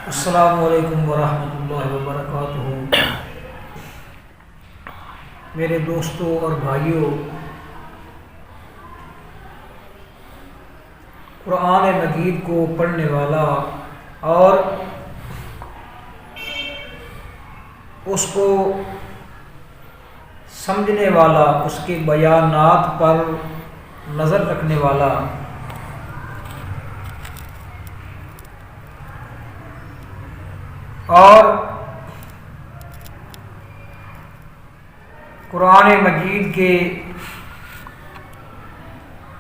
السلام علیکم ورحمۃ اللہ وبرکاتہ۔ میرے دوستوں اور بھائیوں، قرآن مجید کو پڑھنے والا اور اس کو سمجھنے والا، اس کے بیانات پر نظر رکھنے والا اور قرآن مجید کے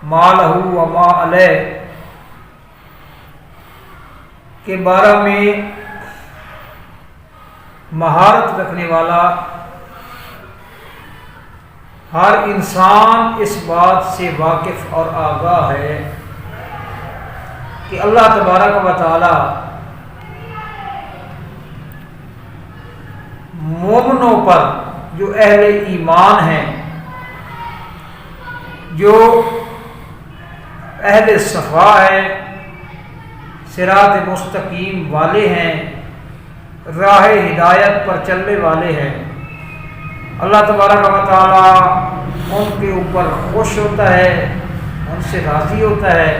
ما لہ و ما علیہ کے بارے میں مہارت رکھنے والا ہر انسان اس بات سے واقف اور آگاہ ہے کہ اللہ تبارک و تعالی مومنوں پر، جو اہل ایمان ہیں، جو اہل صفا ہیں، صراط مستقیم والے ہیں، راہ ہدایت پر چلنے والے ہیں، اللہ تبارک و تعالی ان کے اوپر خوش ہوتا ہے، ان سے راضی ہوتا ہے،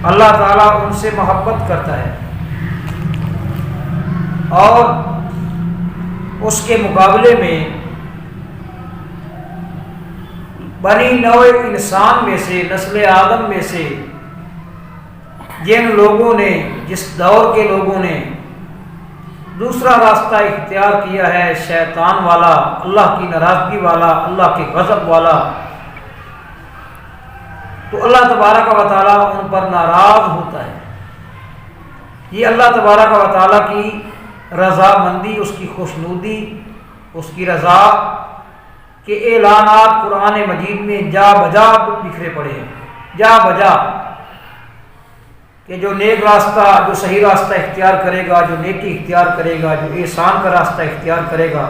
اللہ تعالی ان سے محبت کرتا ہے، اور اس کے مقابلے میں بنی نوع انسان میں سے، نسل آدم میں سے جن لوگوں نے، جس دور کے لوگوں نے دوسرا راستہ اختیار کیا ہے، شیطان والا، اللہ کی ناراضگی والا، اللہ کے غضب والا، تو اللہ تبارک و تعالیٰ ان پر ناراض ہوتا ہے۔ یہ اللہ تبارک و تعالیٰ کی رضامندی، اس کی خوشنودی، اس کی رضا کے اعلانات قرآن مجید میں جا بجا بکھرے پڑے ہیں، جا بجا، کہ جو نیک راستہ، جو صحیح راستہ اختیار کرے گا، جو نیکی اختیار کرے گا، جو احسان کا راستہ اختیار کرے گا،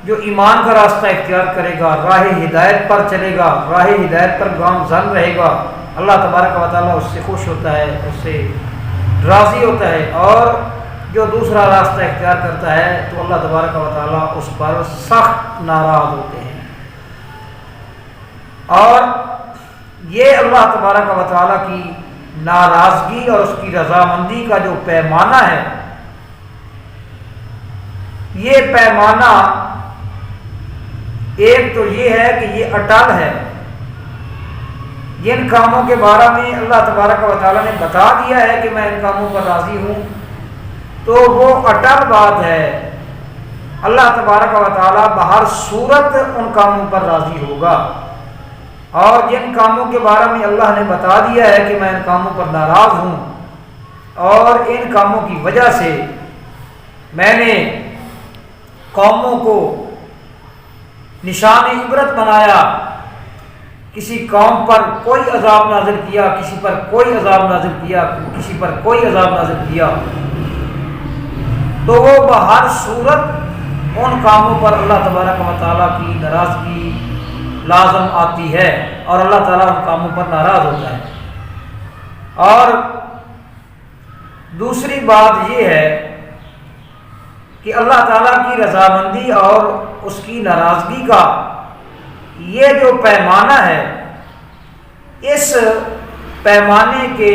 جو ایمان کا راستہ اختیار کرے گا، راہ ہدایت پر چلے گا، راہ ہدایت پر گامزن رہے گا، اللہ تبارک و تعالیٰ اس سے خوش ہوتا ہے، اس سے راضی ہوتا ہے، اور جو دوسرا راستہ اختیار کرتا ہے تو اللہ تبارک و تعالیٰ اس پر سخت ناراض ہوتے ہیں۔ اور یہ اللہ تبارک و تعالیٰ کی ناراضگی اور اس کی رضامندی کا جو پیمانہ ہے، یہ پیمانہ ایک تو یہ ہے کہ یہ اٹل ہے، جن کاموں کے بارے میں اللہ تبارک و تعالیٰ نے بتا دیا ہے کہ میں ان کاموں پر راضی ہوں، تو وہ اٹل بات ہے، اللہ تبارک و تعالیٰ بہر صورت ان کاموں پر راضی ہوگا، اور جن کاموں کے بارے میں اللہ نے بتا دیا ہے کہ میں ان کاموں پر ناراض ہوں، اور ان کاموں کی وجہ سے میں نے قوموں کو نشان عبرت بنایا، کسی قوم پر کوئی عذاب نازل کیا، کسی پر کوئی عذاب نازل کیا، کسی پر کوئی عذاب نازل کیا، تو وہ بہر صورت ان کاموں پر اللہ تبارک و تعالیٰ کی ناراضگی لازم آتی ہے، اور اللہ تعالیٰ ان کاموں پر ناراض ہوتا ہے۔ اور دوسری بات یہ ہے کہ اللہ تعالیٰ کی رضامندی اور اس کی ناراضگی کا یہ جو پیمانہ ہے، اس پیمانے کے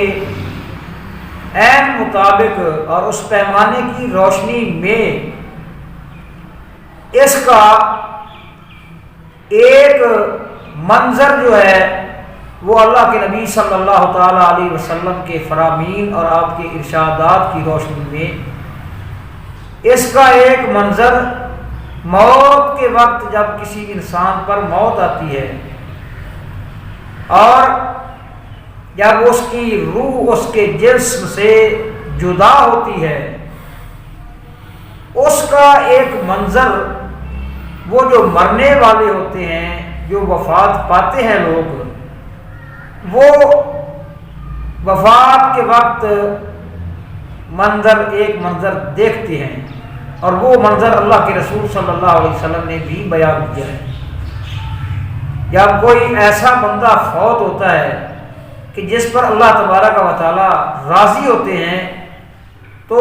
عین مطابق اور اس پیمانے کی روشنی میں اس کا ایک منظر جو ہے وہ اللہ کے نبی صلی اللہ تعالیٰ علیہ وسلم کے فرامین اور آپ کے ارشادات کی روشنی میں اس کا ایک منظر موت کے وقت، جب کسی انسان پر موت آتی ہے اور جب اس کی روح اس کے جسم سے جدا ہوتی ہے، اس کا ایک منظر، وہ جو مرنے والے ہوتے ہیں، جو وفات پاتے ہیں لوگ، وہ وفات کے وقت ایک منظر دیکھتے ہیں، اور وہ منظر اللہ کے رسول صلی اللہ علیہ وسلم نے بھی بیان کیا ہے۔ جب کوئی ایسا بندہ فوت ہوتا ہے کہ جس پر اللہ تبارک و تعالی راضی ہوتے ہیں، تو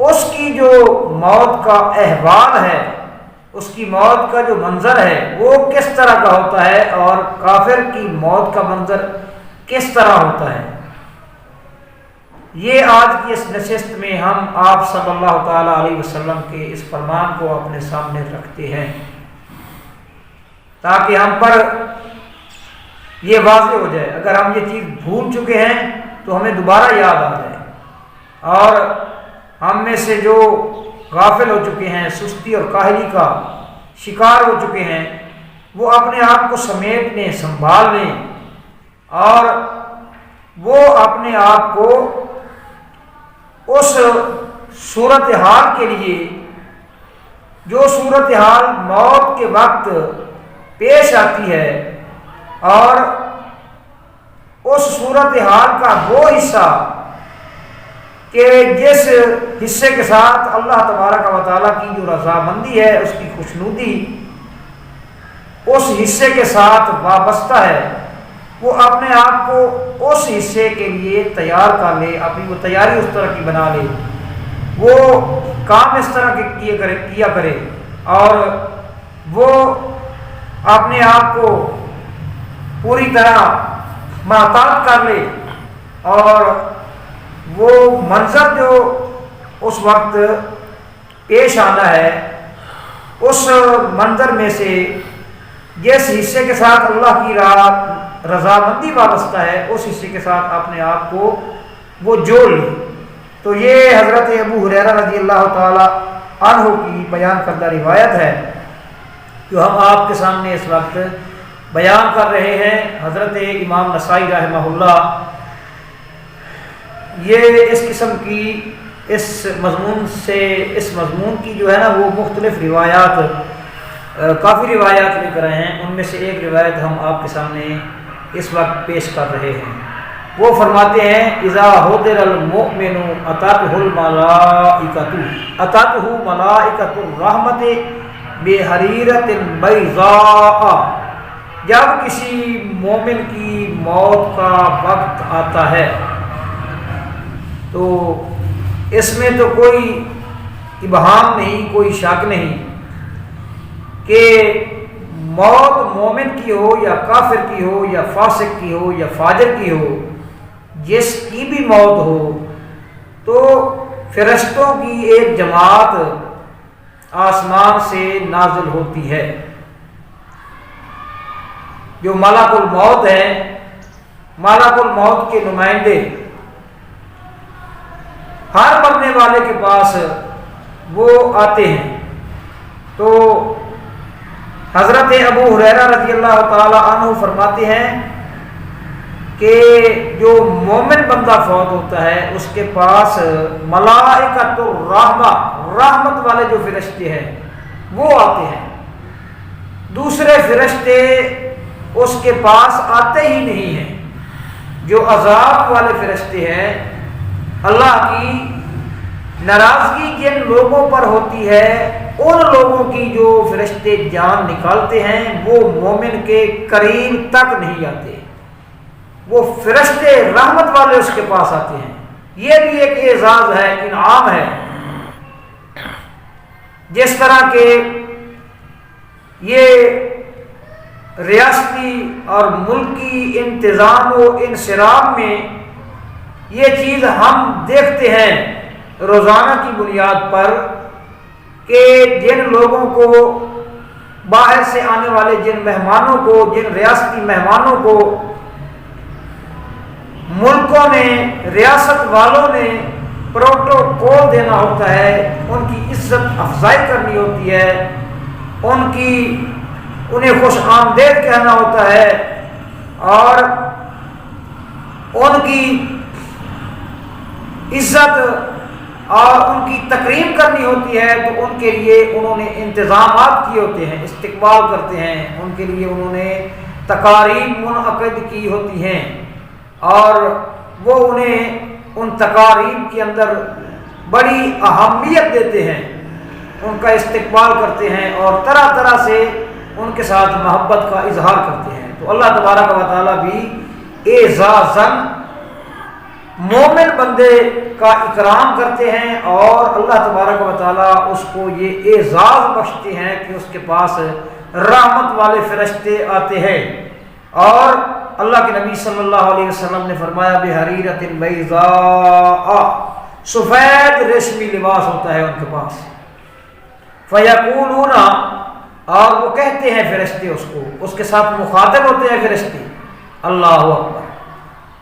اس کی جو موت کا احوال ہے، اس کی موت کا جو منظر ہے وہ کس طرح کا ہوتا ہے، اور کافر کی موت کا منظر کس طرح ہوتا ہے، یہ آج کی اس نشست میں ہم آپ صلی اللہ تعالیٰ علیہ وسلم کے اس فرمان کو اپنے سامنے رکھتے ہیں، تاکہ ہم پر یہ واضح ہو جائے۔ اگر ہم یہ چیز بھول چکے ہیں تو ہمیں دوبارہ یاد آ جائے، اور ہم میں سے جو غافل ہو چکے ہیں، سستی اور کاہلی کا شکار ہو چکے ہیں، وہ اپنے آپ کو سمیٹ لیں، سنبھال لیں، اور وہ اپنے آپ کو اس صورتحال کے لیے جو صورتحال موت کے وقت پیش آتی ہے، اور اس صورتحال کا وہ حصہ کہ جس حصے کے ساتھ اللہ تبارک و تعالیٰ کی جو رضامندی ہے، اس کی خوشنودی اس حصے کے ساتھ وابستہ ہے، وہ اپنے آپ کو اس حصے کے لیے تیار کر لے، اپنی وہ تیاری اس طرح کی بنا لے، وہ کام اس طرح کے کیا کرے، اور وہ اپنے آپ کو پوری طرح محتاط کر لے، اور وہ منظر جو اس وقت پیش آنا ہے، اس منظر میں سے جس حصے کے ساتھ اللہ کی رضامندی وابستہ ہے، اس حصے کے ساتھ اپنے آپ کو وہ جوڑ لے۔ تو یہ حضرت ابو ہریرہ رضی اللہ تعالی عنہ کی بیان کردہ روایت ہے جو ہم آپ کے سامنے اس وقت بیان کر رہے ہیں۔ حضرت امام نسائی رحمہ اللہ یہ اس قسم کی اس مضمون کی جو ہے نا وہ مختلف روایات، کافی روایات لے کر آئے ہیں، ان میں سے ایک روایت ہم آپ کے سامنے اس وقت پیش کر رہے ہیں۔ وہ فرماتے ہیں اذا حضر المؤمن اتته ملائکۃ الرحمت بحریرۃ بیضاء، جب کسی مومن کی موت کا وقت آتا ہے تو اس میں تو کوئی ابہام نہیں، کوئی شک نہیں کہ موت مومن کی ہو یا کافر کی ہو یا فاسق کی ہو یا فاجر کی ہو، جس کی بھی موت ہو تو فرشتوں کی ایک جماعت آسمان سے نازل ہوتی ہے، جو ملک الموت ہے، ملک الموت کے نمائندے ہر مرنے والے کے پاس وہ آتے ہیں۔ تو حضرت ابو ہریرہ رضی اللہ تعالی عنہ فرماتے ہیں کہ جو مومن بندہ فوت ہوتا ہے اس کے پاس ملائکۃ الرحمہ، رحمت والے جو فرشتے ہیں وہ آتے ہیں، دوسرے فرشتے اس کے پاس آتے ہی نہیں ہیں۔ جو عذاب والے فرشتے ہیں، اللہ کی ناراضگی جن لوگوں پر ہوتی ہے ان لوگوں کی جو فرشتے جان نکالتے ہیں وہ مومن کے قریب تک نہیں آتے، وہ فرشتے رحمت والے اس کے پاس آتے ہیں۔ یہ بھی ایک اعزاز ہے، انعام ہے، جس طرح کہ یہ ریاستی اور ملکی انتظام و انصرام میں یہ چیز ہم دیکھتے ہیں روزانہ کی بنیاد پر کہ جن لوگوں کو باہر سے آنے والے جن مہمانوں کو، جن ریاستی مہمانوں کو ملکوں نے، ریاست والوں نے پروٹوکول دینا ہوتا ہے، ان کی عزت افزائی کرنی ہوتی ہے، انہیں خوش آمدید کہنا ہوتا ہے، اور ان کی عزت اور ان کی تکریم کرنی ہوتی ہے، تو ان کے لیے انہوں نے انتظامات کیے ہوتے ہیں، استقبال کرتے ہیں، ان کے لیے انہوں نے تقاریب منعقد کی ہوتی ہیں، اور وہ انہیں ان تقاریب کے اندر بڑی اہمیت دیتے ہیں، ان کا استقبال کرتے ہیں، اور طرح طرح سے ان کے ساتھ محبت کا اظہار کرتے ہیں۔ تو اللہ تبارک و تعالیٰ بھی اعزازاً مومن بندے کا اکرام کرتے ہیں اور اللہ تبارک و تعالیٰ اس کو یہ اعزاز بخشتے ہیں کہ اس کے پاس رحمت والے فرشتے آتے ہیں۔ اور اللہ کے نبی صلی اللہ علیہ وسلم نے فرمایا بحریرۃ بیضاء، سفید ریشمی لباس ہوتا ہے ان کے پاس، فیقولون، اور وہ کہتے ہیں فرشتے اس کے ساتھ مخاطب ہوتے ہیں فرشتے، اللہ اکبر،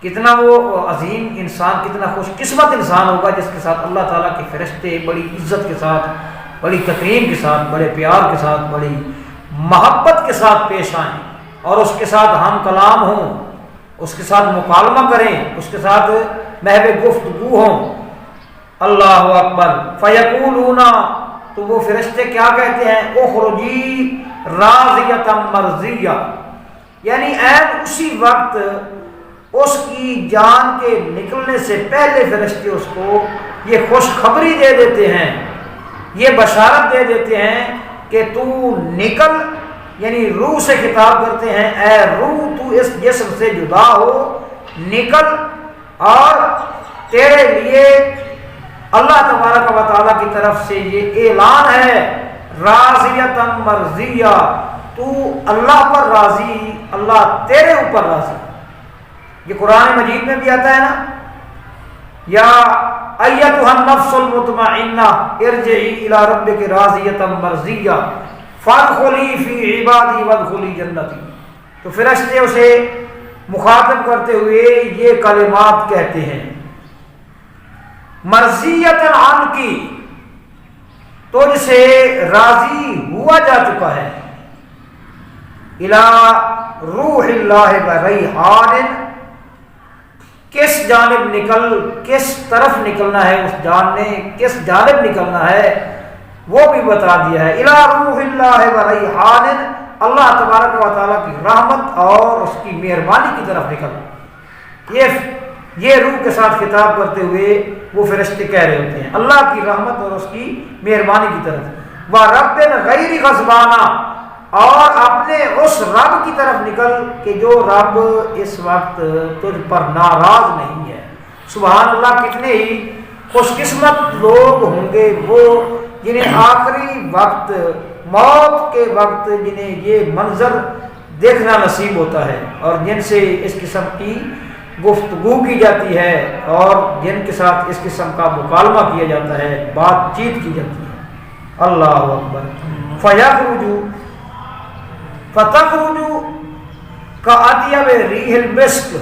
کتنا وہ عظیم انسان، کتنا خوش قسمت انسان ہوگا جس کے ساتھ اللہ تعالیٰ کے فرشتے بڑی عزت کے ساتھ، بڑی تکریم کے ساتھ، بڑے پیار کے ساتھ، بڑی محبت کے ساتھ پیش آئیں اور اس کے ساتھ ہم کلام ہوں، اس کے ساتھ مکالمہ کریں، اس کے ساتھ محو گفتگو ہوں۔ اللہ اکبر، فیقولون، تو وہ فرشتے کیا کہتے ہیں، اخرجی راضیۃ مرضیہ، یعنی عین اسی وقت اس کی جان کے نکلنے سے پہلے فرشتے اس کو یہ خوشخبری دے دیتے ہیں، یہ بشارت دے دیتے ہیں کہ تو نکل، یعنی روح سے خطاب کرتے ہیں، اے روح تو اس جسم سے جدا ہو، نکل، اور تیرے لیے اللہ تبارک و تعالیٰ کی طرف سے یہ اعلان ہے، راضیۃ مرضیہ، تو اللہ پر راضی، اللہ تیرے اوپر راضی۔ یہ قرآن مجید میں بھی آتا ہے نا، یا ایتھا النفس المطمئنہ ارجعی الی ربک راضیۃ مرضیہ فادخلی فی عبادی وادخلی جنتی۔ تو فرشتے اسے مخاطب کرتے ہوئے یہ کلمات کہتے ہیں، مرضیۃ عنکی، تجھ سے راضی ہوا جا چکا ہے، الی روح اللہ وریحان، کس جانب کس طرف نکلنا ہے، اس جان نے کس جانب نکلنا ہے وہ بھی بتا دیا ہے، الی روح اللہ وریحان، اللہ تبارک و تعالیٰ کی رحمت اور اس کی مہربانی کی طرف نکلنا۔ یہ روح کے ساتھ خطاب کرتے ہوئے وہ فرشتے کہہ رہے ہوتے ہیں اللہ کی رحمت اور اس کی مہربانی کی طرف، وَرَبٍّ غَيْرِ غَضْبَانَ، اور اپنے اس رب کی طرف نکل کہ جو رب اس وقت تجھ پر ناراض نہیں ہے۔ سبحان اللہ، کتنے ہی خوش قسمت لوگ ہوں گے وہ جنہیں آخری وقت، موت کے وقت، جنہیں یہ منظر دیکھنا نصیب ہوتا ہے اور جن سے اس قسم کی گفتگو کی جاتی ہے اور جن کے ساتھ اس قسم کا مکالمہ کیا جاتا ہے، بات چیت کی جاتی ہے۔ اللہ اکبر، فَيَخْرُجُ فَتَخْرُجُ كَأَطْيَبِ رِيحِ الْمِسْكِ،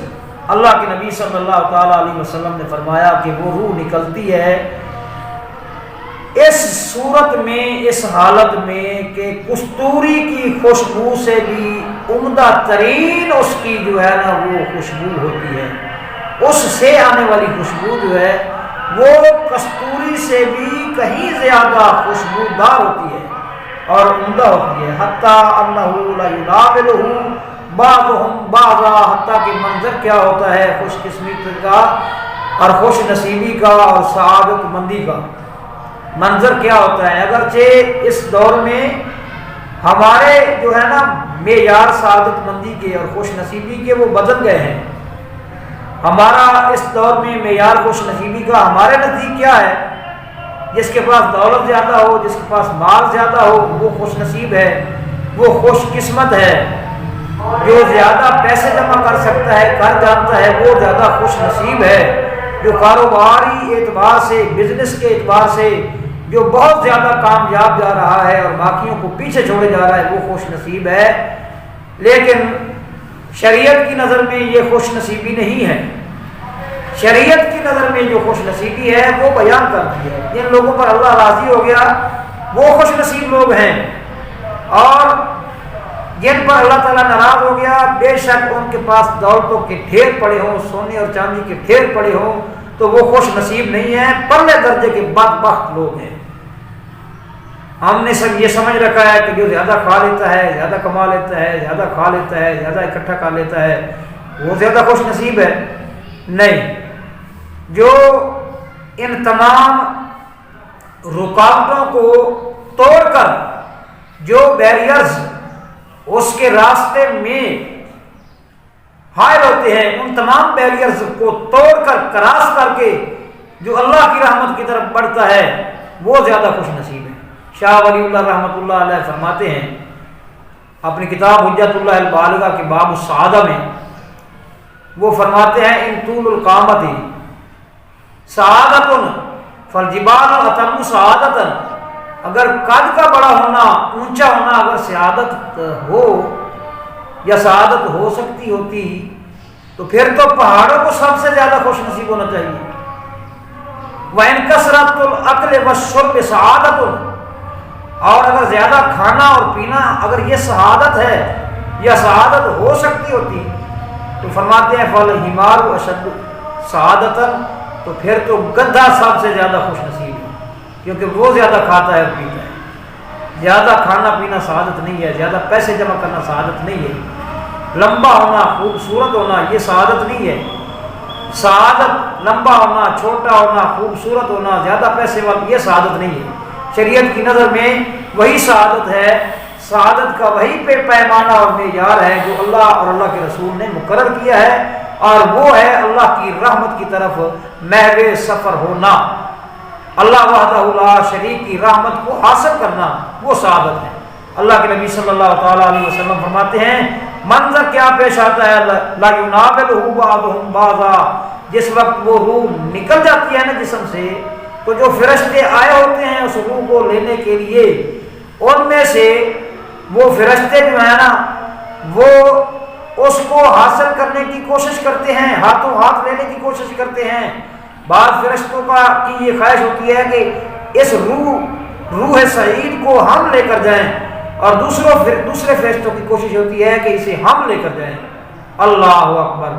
اللہ کے نبی صلی اللہ تعالیٰ علیہ وسلم نے فرمایا کہ وہ روح نکلتی ہے اس صورت میں، اس حالت میں کہ کستوری کی خوشبو سے بھی عمدہ ترین اس کی جو ہے نا وہ خوشبو ہوتی ہے، اس سے آنے والی خوشبو جو ہے وہ کستوری سے بھی کہیں زیادہ خوشبودار ہوتی ہے اور عمدہ ہوتی ہے، حتیٰ انہ لا یناولہ بعضہم بعضا، حتیٰ کہ منظر کیا ہوتا ہے خوش قسمتی کا اور خوش نصیبی کا اور سعادت مندی کا منظر کیا ہوتا ہے۔ اگرچہ اس دور میں ہمارے جو ہے نا معیار سعادت مندی کے اور خوش نصیبی کے وہ بدل گئے ہیں، ہمارا اس دور میں معیار خوش نصیبی کا ہمارے نزدیک کیا ہے، جس کے پاس دولت زیادہ ہو، جس کے پاس مال زیادہ ہو وہ خوش نصیب ہے، وہ خوش قسمت ہے، جو زیادہ پیسے جمع کر سکتا ہے، کر جانتا ہے، وہ زیادہ خوش نصیب ہے، جو کاروباری اعتبار سے، بزنس کے اعتبار سے جو بہت زیادہ کامیاب جا رہا ہے اور باقیوں کو پیچھے چھوڑے جا رہا ہے وہ خوش نصیب ہے۔ لیکن شریعت کی نظر میں یہ خوش نصیبی نہیں ہے، شریعت کی نظر میں جو خوش نصیبی ہے وہ بیان کرتی ہے، جن لوگوں پر اللہ راضی ہو گیا وہ خوش نصیب لوگ ہیں، اور جن پر اللہ تعالیٰ ناراض ہو گیا بے شک ان کے پاس دولتوں کے ڈھیر پڑے ہوں، سونے اور چاندی کے ڈھیر پڑے ہوں تو وہ خوش نصیب نہیں ہیں، پرلے درجے کے بدبخت لوگ ہیں۔ ہم نے سب یہ سمجھ رکھا ہے کہ جو زیادہ کھا لیتا ہے، زیادہ کما لیتا ہے، زیادہ کھا لیتا ہے، زیادہ اکٹھا کر لیتا ہے وہ زیادہ خوش نصیب ہے۔ نہیں، جو ان تمام رکاوٹوں کو توڑ کر، جو بیریئرز اس کے راستے میں حائل ہوتے ہیں، ان تمام بیریئرز کو توڑ کر کراس کر کے جو اللہ کی رحمت کی طرف بڑھتا ہے وہ زیادہ خوش نصیب ہے۔ شاہ ولی اللہ رحمۃ اللہ علیہ فرماتے ہیں اپنی کتاب حجت اللہ البالغہ کے باب السعادہ میں، وہ فرماتے ہیں ان طول القامت سعادت فالجبال اتم سعادت، اگر قد کا بڑا ہونا، اونچا ہونا اگر سعادت ہو یا سعادت ہو سکتی ہوتی تو پھر تو پہاڑوں کو سب سے زیادہ خوش نصیب ہونا چاہیے۔ وَإِن كَثْرَةُ الْأَكْلِ وَالشُّرْبِ سَعَادَةٌ، اور اگر زیادہ کھانا اور پینا اگر یہ سعادت ہے یا سعادت ہو سکتی ہوتی تو فرماتے ہیں فَالْحِمَارُ أَشَدُّ سَعَادَةً، تو پھر تو گدھا سب سے زیادہ خوش نصیب ہے، کیونکہ وہ زیادہ کھاتا ہے اور پیتا ہے۔ زیادہ کھانا پینا سعادت نہیں ہے، زیادہ پیسے جمع کرنا سعادت نہیں ہے، لمبا ہونا، خوبصورت ہونا یہ سعادت نہیں ہے۔ سعادت لمبا ہونا، چھوٹا ہونا، خوبصورت ہونا، زیادہ پیسے والا یہ سعادت نہیں ہے۔ شریعت کی نظر میں وہی سعادت ہے، سعادت کا وہی پیمانہ اور معیار ہے جو اللہ اور اللہ کے رسول نے مقرر کیا ہے، اور وہ ہے اللہ کی رحمت کی طرف محو سفر ہونا، اللہ وحدہ لا شریک کی رحمت کو حاصل کرنا، وہ سعادت ہے۔ اللہ کے نبی صلی اللہ تعالیٰ علیہ وسلم فرماتے ہیں منظر کیا پیش آتا ہے، لا ينابلہ بعضهم بعضا، جس وقت وہ روح نکل جاتی ہے نا جسم سے تو جو فرشتے آئے ہوتے ہیں اس روح کو لینے کے لیے، ان میں سے وہ فرشتے جو ہیں نا وہ اس کو حاصل کرنے کی کوشش کرتے ہیں، ہاتھوں ہاتھ لینے کی کوشش کرتے ہیں۔ بعض فرشتوں کی یہ خواہش ہوتی ہے کہ اس روح سعید کو ہم لے کر جائیں، اور دوسرے فرشتوں کی کوشش ہوتی ہے کہ اسے ہم لے کر جائیں۔ اللہ اکبر،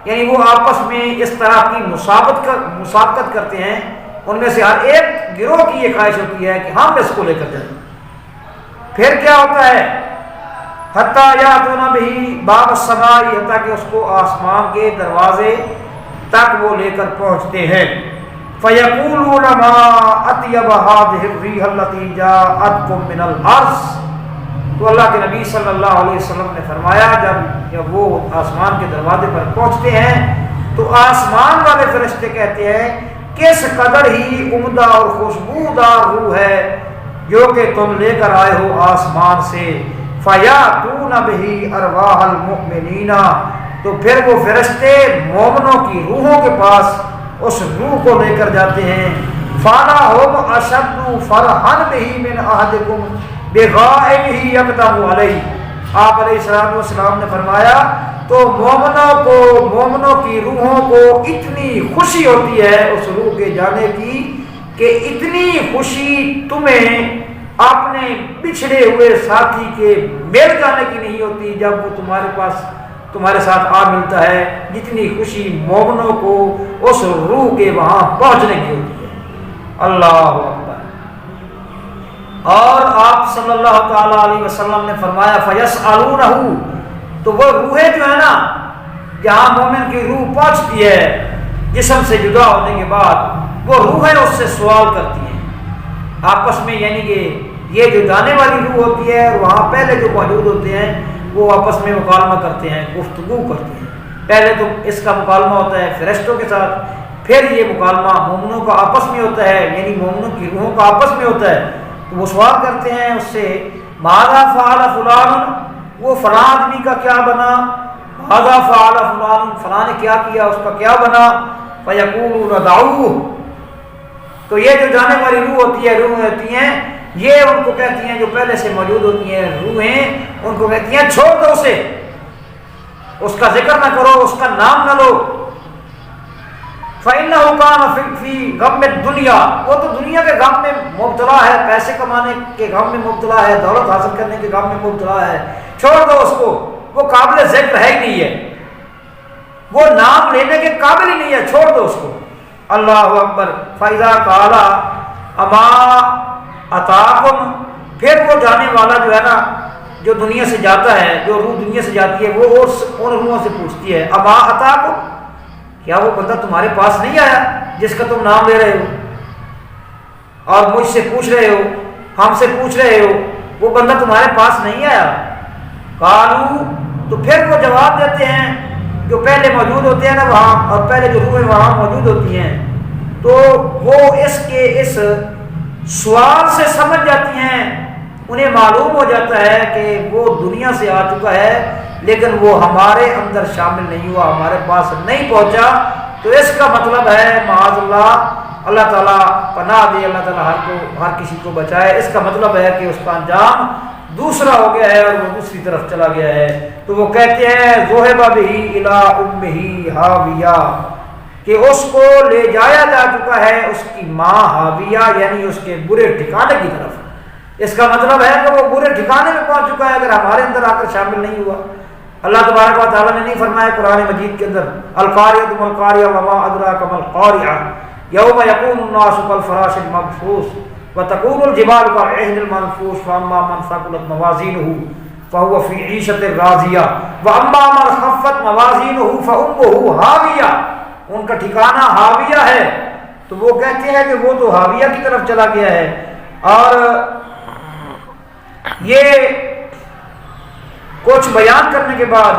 یعنی وہ آپس میں اس طرح کی مسابقت کرتے ہیں، ان میں سے ہر ایک گروہ کی یہ خواہش ہوتی ہے کہ ہم اس کو لے کر جائیں۔ پھر کیا ہوتا ہے حتیٰ یاتون بہ باب السماء، حتیٰ کہ اس کو آسمان کے دروازے تک وہ لے کر پہنچتے ہیں۔ فیقولون ما اطیب هذه الريح التي جاءتكم من الارض، تو اللہ کے نبی صلی اللہ علیہ وسلم نے فرمایا جب وہ آسمان کے دروازے پر پہنچتے ہیں تو آسمان والے فرشتے کہتے ہیں کس قدر ہی عمدہ اور خوشبودار روح ہے جو کہ تم لے کر آئے ہو آسمان سے۔ فیاتون بہ ارواح المؤمنین، تو پھر وہ فرشتے مومنوں کی روحوں کے پاس اس روح کو لے کر جاتے ہیں۔ فَلَهُمْ أَشَدُّ فَرْحًا بِهِ مِنْ أَحَدِكُمْ بِغَائِبِهِ يَقْدَمُ عَلَيْهِ، آپ علیہ السلام نے فرمایا تو مومنوں کی روحوں کو اتنی خوشی ہوتی ہے اس روح کے جانے کی کہ اتنی خوشی تمہیں اپنے بچھڑے ہوئے ساتھی کے مل جانے کی نہیں ہوتی جب وہ تمہارے ساتھ آ ملتا ہے، جتنی خوشی مومنوں کو اس روح کے وہاں پہنچنے کی ہوتی ہے۔ اللہ اکبر۔ اور آپ صلی اللہ تعالیٰ علیہ وسلم نے فرمایا فَيَسْأَلُونَهُ، تو وہ روحیں جو ہے نا جہاں مومن کی روح پہنچتی ہے جسم سے جدا ہونے کے بعد، وہ روحیں اس سے سوال کرتی ہیں آپس میں، یعنی کہ یہ جو جانے والی روح ہوتی ہے اور وہاں پہلے جو موجود ہوتے ہیں وہ آپس میں مکالمہ کرتے ہیں، گفتگو کرتے ہیں۔ پہلے تو اس کا مکالمہ ہوتا ہے فرشتوں کے ساتھ، پھر یہ مکالمہ مومنوں کا آپس میں ہوتا ہے، یعنی مومنوں کی روحوں کا آپس میں ہوتا ہے۔ تو وہ سوال کرتے ہیں اس سے ماذا فعل فلان، وہ فلاں آدمی کا کیا بنا، ماذا فعل فلان، فلاں نے کیا کیا، اس کا کیا بنا۔ فیقولون دعوہ، تو یہ جو جانے والی روح ہوتی ہیں یہ ان کو کہتی ہیں، جو پہلے سے موجود ہوتی ہیں روحیں ان کو کہتی ہیں چھوڑ دو اسے، اس کا ذکر نہ کرو، اس کا نام نہ لو۔ فَإِنَّهُ كَانَ فِي غَمِّ الدُّنْيَا، وہ تو دنیا کے غم میں مبتلا ہے، پیسے کمانے کے غم میں مبتلا ہے، دولت حاصل کرنے کے غم میں مبتلا ہے، چھوڑ دو اس کو، وہ قابل ذکر ہے ہی نہیں ہے، وہ نام لینے کے قابل ہی نہیں ہے، چھوڑ دو اس کو۔ اللہ اکبر۔ فَإِذَا قَالَ أَمَا أَتَاكُمْ، پھر وہ جانے والا جو ہے نا جو دنیا سے جاتا ہے، جو روح دنیا سے جاتی ہے، وہ ان روحوں سے پوچھتی ہے أَمَا أَتَاكُمْ، کیا وہ بندہ تمہارے پاس نہیں آیا جس کا تم نام لے رہے ہو اور مجھ سے پوچھ رہے ہو، ہم سے پوچھ رہے ہو، وہ بندہ تمہارے پاس نہیں آیا؟ قالوا، تو پھر وہ جواب دیتے ہیں جو پہلے موجود ہوتے ہیں نا وہاں، اور پہلے جو روحیں وہاں موجود ہوتی ہیں، تو وہ اس سوال سے سمجھ جاتی ہیں، انہیں معلوم ہو جاتا ہے کہ وہ دنیا سے آ چکا ہے لیکن وہ ہمارے اندر شامل نہیں ہوا، ہمارے پاس نہیں پہنچا۔ تو اس کا مطلب ہے معاذ اللہ تعالیٰ پناہ دے، اللہ تعالیٰ ہر کسی کو بچائے، اس کا مطلب ہے کہ اس کا انجام دوسرا ہو گیا ہے اور وہ دوسری طرف چلا گیا ہے۔ تو وہ کہتے ہیں ذُهِبَ بِهِ إِلَىٰ أُمِّهِ حَاوِيَةٍ، کہ اس کو لے جایا جا چکا ہے اس کی ماں حاویہ، یعنی اس کے برے ٹھکانے کی طرف۔ اس کا مطلب ہے کہ وہ برے ٹھکانے میں پہنچ چکا ہے اگر ہمارے اندر آ کر شامل نہیں ہوا۔ اللہ تبارک و تعالیٰ نے نہیں فرمایا قرآن مجید کے اندر القاریۃ ما القاریۃ وما ادراک ما القاریۃ یوم یکون الناس کالفراش المبثوث وتکون الجبال کالعہن المنفوش فاما من ثقلت موازینہ فهو فی عیشۃ راضیہ واما من خفت موازینہ فامہ ہاویہ، ان کا ٹھکانہ ہاویہ ہے۔ تو وہ کہتے ہیں کہ وہ تو ہاویہ کی طرف چلا گیا ہے۔ اور یہ کچھ بیان کرنے کے بعد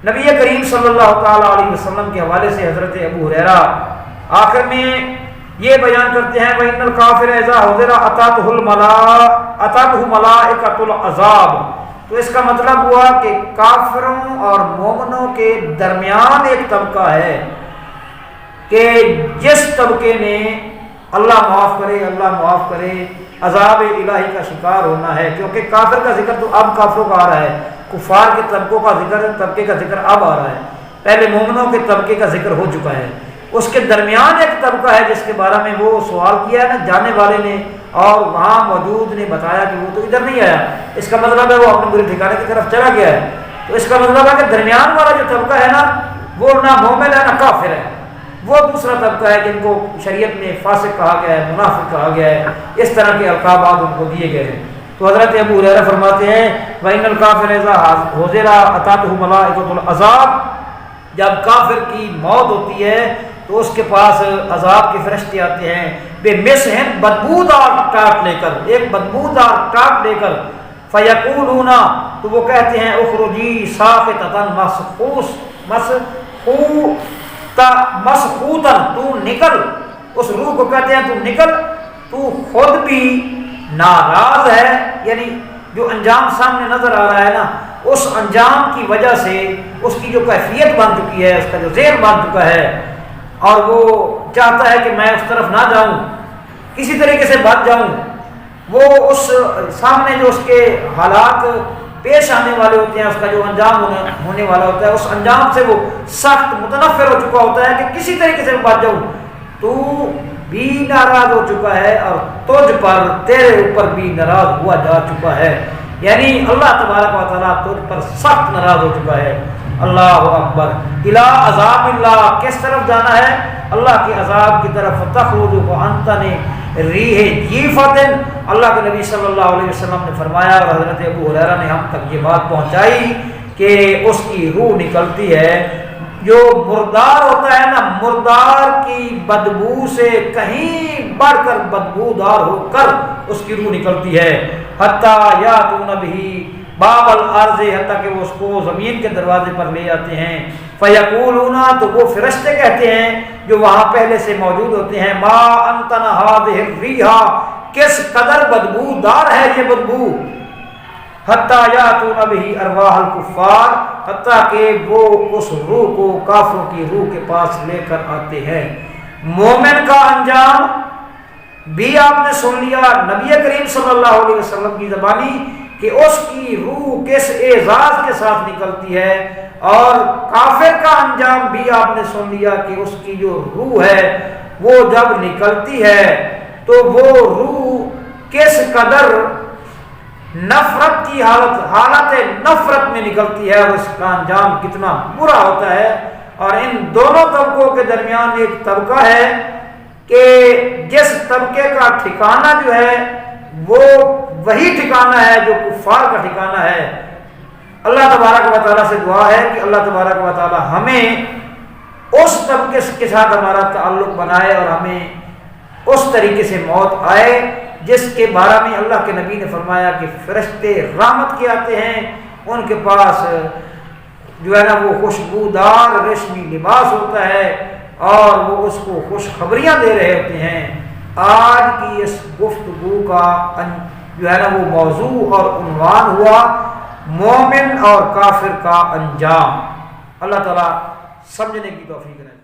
نبی کریم صلی اللہ تعالیٰ علیہ وسلم کے حوالے سے حضرت ابو ہریرہ آخر میں یہ بیان کرتے ہیں وَإِنَّ الْكَافِرَ إِذَا حُضِرَ أَتَتْهُ مَلَائِكَةُ الْعَذَابِ۔ تو اس کا مطلب ہوا کہ کافروں اور مومنوں کے درمیان ایک طبقہ ہے کہ جس طبقے نے اللہ معاف کرے عذاب الہی کا شکار ہونا ہے، کیونکہ کافر کا ذکر تو اب کافروں کا آ رہا ہے، کفار کے طبقے کا ذکر اب آ رہا ہے، پہلے مومنوں کے طبقے کا ذکر ہو چکا ہے۔ اس کے درمیان ایک طبقہ ہے جس کے بارے میں وہ سوال کیا ہے نا جانے والے نے، اور وہاں موجود نے بتایا کہ وہ تو ادھر نہیں آیا، اس کا مطلب ہے وہ اپنے برے ٹھکانے کی طرف چلا گیا ہے۔ تو اس کا مطلب ہے کہ درمیان والا جو طبقہ ہے نا وہ نہ مومن ہے نہ کافر ہے، وہ دوسرا طبقہ ہے جن کو شریعت میں فاسق کہا گیا ہے، منافق کہا گیا ہے، اس طرح کے القابات ان کو دیے گئے ہیں۔ تو حضرت ابو ہریرہ فرماتے ہیں وَإِنَّ الْكَافِرَ إِذَا حُضِرَ أَتَتْهُ مَلَائِكَةُ الْعَذَابِ، جب کافر کی موت ہوتی ہے تو اس کے پاس عذاب کے فرشتے آتے ہیں بے مسحن، بدبودار ٹاٹ لے کر، ایک بدبودار ٹاٹ لے کر، فیقولون، تو وہ کہتے ہیں اخرجی ساقطۃ مسخوطا، تو نکل، اس روح کو کہتے ہیں تو نکل، تو خود بھی ناراض ہے، یعنی جو انجام سامنے نظر آ رہا ہے نا اس انجام کی وجہ سے اس کی جو کیفیت بن چکی ہے، اس کا جو ذہن بن چکا ہے، اور وہ چاہتا ہے کہ میں اس طرف نہ جاؤں، کسی طریقے سے بچ جاؤں، وہ اس سامنے جو اس کے حالات پیش آنے والے ہوتے ہیں، اس کا جو انجام ہونے والا ہوتا ہے، اس انجام سے وہ سخت متنفر ہو چکا ہوتا ہے کہ کسی طریقے سے بچ جاؤں۔ تو بھی ناراض ہو چکا ہے اور تجھ پر، تیرے اوپر بھی ناراض ہوا جا چکا ہے، یعنی اللہ تبارک و تعالیٰ تجھ پر سخت ناراض ہو چکا ہے۔ اللہ اکبر۔ الی عذاب اللہ، کس طرف جانا ہے؟ اللہ کے عذاب کی طرف۔ تخرج وانت ریح جیفۃ، اللہ کے نبی صلی اللہ علیہ وسلم نے فرمایا اور حضرت ابو ہریرہ نے ہم تک یہ بات پہنچائی کہ اس کی روح نکلتی ہے، جو مردار ہوتا ہے نا، مردار کی بدبو سے کہیں بڑھ کر بدبودار ہو کر اس کی روح نکلتی ہے۔ حتیٰ یاتون بہ باب الارض، حتیٰ کہ وہ اس کو زمین کے دروازے پر لے جاتے ہیں۔ فیقولون، تو وہ فرشتے کہتے ہیں جو وہاں پہلے سے موجود ہوتے ہیں، ما انتن ہذہ الریح، کس قدر بدبودار ہے یہ بدبو۔ حتیٰ یاتون بہ ارواح الکفار، حتیٰ کہ وہ اس روح کو کافروں کی روح کے پاس لے کر آتے ہیں۔ مومن کا انجام بھی آپ نے سن لیا نبی کریم صلی اللہ علیہ وسلم کی زبانی کہ اس کی روح کس اعزاز کے ساتھ نکلتی ہے، اور کافر کا انجام بھی آپ نے سن لیا کہ اس کی جو روح ہے وہ جب نکلتی ہے تو وہ روح کس قدر نفرت کی حالت نفرت میں نکلتی ہے، اور اس کا انجام کتنا برا ہوتا ہے۔ اور ان دونوں طبقوں کے درمیان ایک طبقہ ہے کہ جس طبقے کا ٹھکانہ جو ہے وہ وہی ٹھکانہ ہے جو کفار کا ٹھکانہ ہے۔ اللہ تبارک و تعالیٰ سے دعا ہے کہ اللہ تبارک و تعالیٰ ہمیں اس طبقے کے ساتھ ہمارا تعلق بنائے اور ہمیں اس طریقے سے موت آئے جس کے بارے میں اللہ کے نبی نے فرمایا کہ فرشتے رحمت کے آتے ہیں، ان کے پاس جو ہے نا وہ خوشبودار ریشمی لباس ہوتا ہے اور وہ اس کو خوشخبریاں دے رہے ہوتے ہیں۔ آج کی اس گفتگو کا جو ہے نا وہ موضوع اور عنوان ہوا مومن اور کافر کا انجام۔ اللہ تعالیٰ سمجھنے کی توفیق دے۔